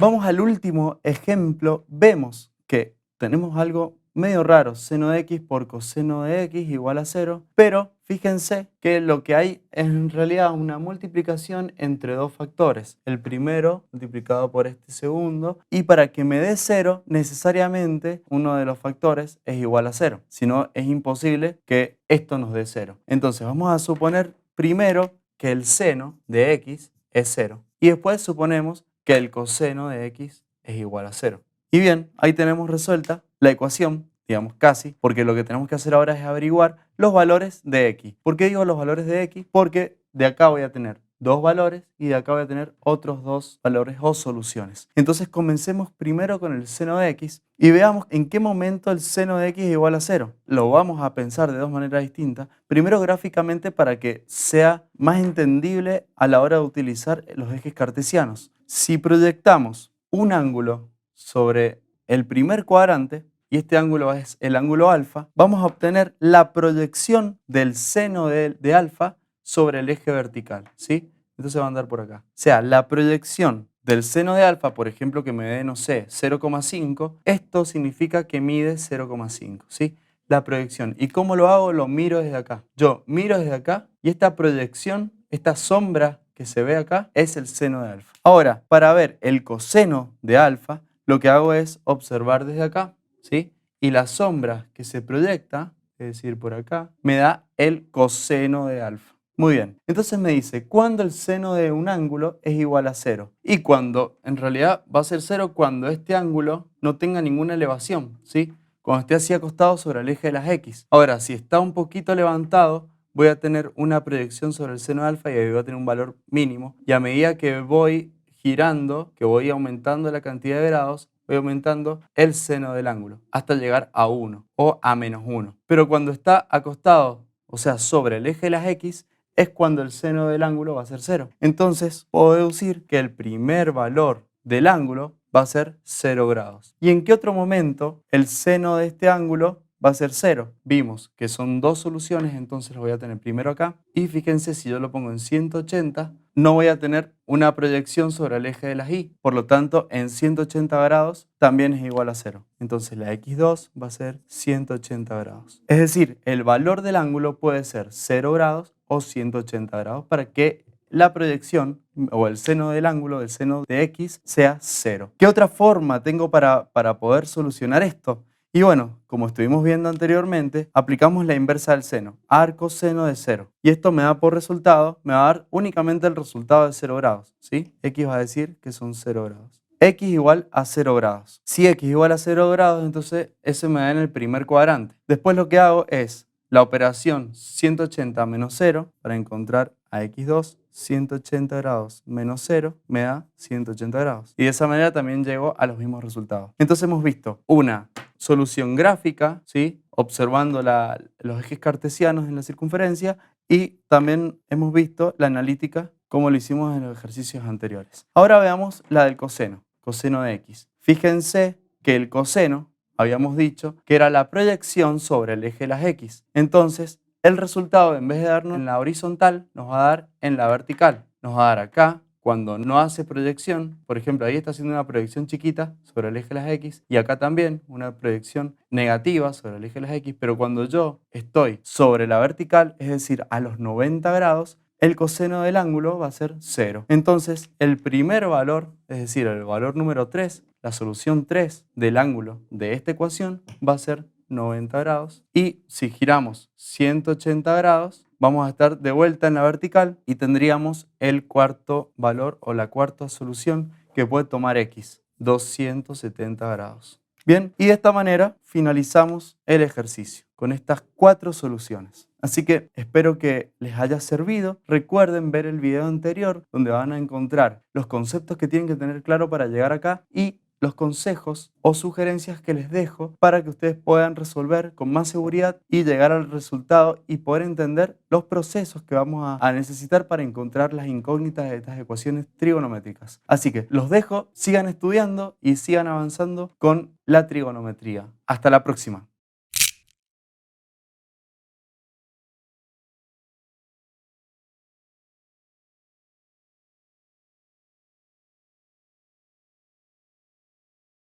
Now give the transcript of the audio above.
Vamos al último ejemplo. Vemos que tenemos algo medio raro, seno de x por coseno de x igual a 0, pero fíjense que lo que hay es en realidad una multiplicación entre dos factores, el primero multiplicado por este segundo, y para que me dé 0 necesariamente uno de los factores es igual a 0, si no es imposible que esto nos dé 0. Entonces vamos a suponer primero que el seno de x es 0 y después suponemos que el coseno de x es igual a 0. Y bien, ahí tenemos resuelta la ecuación, digamos casi, porque lo que tenemos que hacer ahora es averiguar los valores de x. ¿Por qué digo los valores de x? Porque de acá voy a tener dos valores y de acá voy a tener otros dos valores o soluciones. Entonces comencemos primero con el seno de x y veamos en qué momento el seno de x es igual a 0. Lo vamos a pensar de dos maneras distintas. Primero gráficamente para que sea más entendible a la hora de utilizar los ejes cartesianos. Si proyectamos un ángulo sobre el primer cuadrante, y este ángulo es el ángulo alfa, vamos a obtener la proyección del seno de alfa sobre el eje vertical, ¿sí? Entonces va a andar por acá. O sea, la proyección del seno de alfa, por ejemplo, que me dé, no sé, 0,5, esto significa que mide 0,5, ¿sí? La proyección. ¿Y cómo lo hago? Lo miro desde acá. Yo miro desde acá y esta proyección, esta sombra que se ve acá, es el seno de alfa. Ahora, para ver el coseno de alfa, lo que hago es observar desde acá, ¿sí? Y la sombra que se proyecta, es decir, por acá, me da el coseno de alfa. Muy bien, entonces me dice cuando el seno de un ángulo es igual a 0. Y cuando, en realidad, va a ser 0 cuando este ángulo no tenga ninguna elevación, ¿sí? Cuando esté así acostado sobre el eje de las x. Ahora, si está un poquito levantado, voy a tener una proyección sobre el seno de alfa y ahí voy a tener un valor mínimo. Y a medida que voy girando, que voy aumentando la cantidad de grados, voy aumentando el seno del ángulo hasta llegar a 1 o a menos 1. Pero cuando está acostado, o sea, sobre el eje de las x, es cuando el seno del ángulo va a ser 0. Entonces, puedo deducir que el primer valor del ángulo va a ser 0 grados. ¿Y en qué otro momento el seno de este ángulo va a ser 0? Vimos que son dos soluciones, entonces lo voy a tener primero acá. Y fíjense, si yo lo pongo en 180, no voy a tener una proyección sobre el eje de las y. Por lo tanto, en 180 grados también es igual a 0. Entonces la x2 va a ser 180 grados. Es decir, el valor del ángulo puede ser 0 grados o 180 grados para que la proyección o el seno del ángulo, del seno de x, sea 0. ¿Qué otra forma tengo para poder solucionar esto? Y bueno, como estuvimos viendo anteriormente, aplicamos la inversa del seno, arcoseno de 0. Y esto me da por resultado, me va a dar únicamente el resultado de 0 grados, ¿sí? X va a decir que son 0 grados. X igual a 0 grados. Si X igual a 0 grados, entonces eso me da en el primer cuadrante. Después lo que hago es la operación 180 menos 0 para encontrar a x2, 180 grados menos 0 me da 180 grados. Y de esa manera también llego a los mismos resultados. Entonces hemos visto una solución gráfica, ¿sí? Observando los ejes cartesianos en la circunferencia, y también hemos visto la analítica como lo hicimos en los ejercicios anteriores. Ahora veamos la del coseno, coseno de x. Fíjense que el coseno, habíamos dicho que era la proyección sobre el eje de las x. Entonces, el resultado, en vez de darnos en la horizontal, nos va a dar en la vertical. Nos va a dar acá, cuando no hace proyección. Por ejemplo, ahí está haciendo una proyección chiquita sobre el eje de las x, y acá también una proyección negativa sobre el eje de las x, pero cuando yo estoy sobre la vertical, es decir, a los 90 grados, el coseno del ángulo va a ser 0. Entonces, el primer valor, es decir, el valor número 3, la solución 3 del ángulo de esta ecuación va a ser 90 grados. Y si giramos 180 grados, vamos a estar de vuelta en la vertical y tendríamos el cuarto valor o la cuarta solución que puede tomar x, 270 grados. Bien, y de esta manera finalizamos el ejercicio con estas 4 soluciones. Así que espero que les haya servido. Recuerden ver el video anterior donde van a encontrar los conceptos que tienen que tener claro para llegar acá y los consejos o sugerencias que les dejo para que ustedes puedan resolver con más seguridad y llegar al resultado y poder entender los procesos que vamos a necesitar para encontrar las incógnitas de estas ecuaciones trigonométricas. Así que los dejo, sigan estudiando y sigan avanzando con la trigonometría. Hasta la próxima.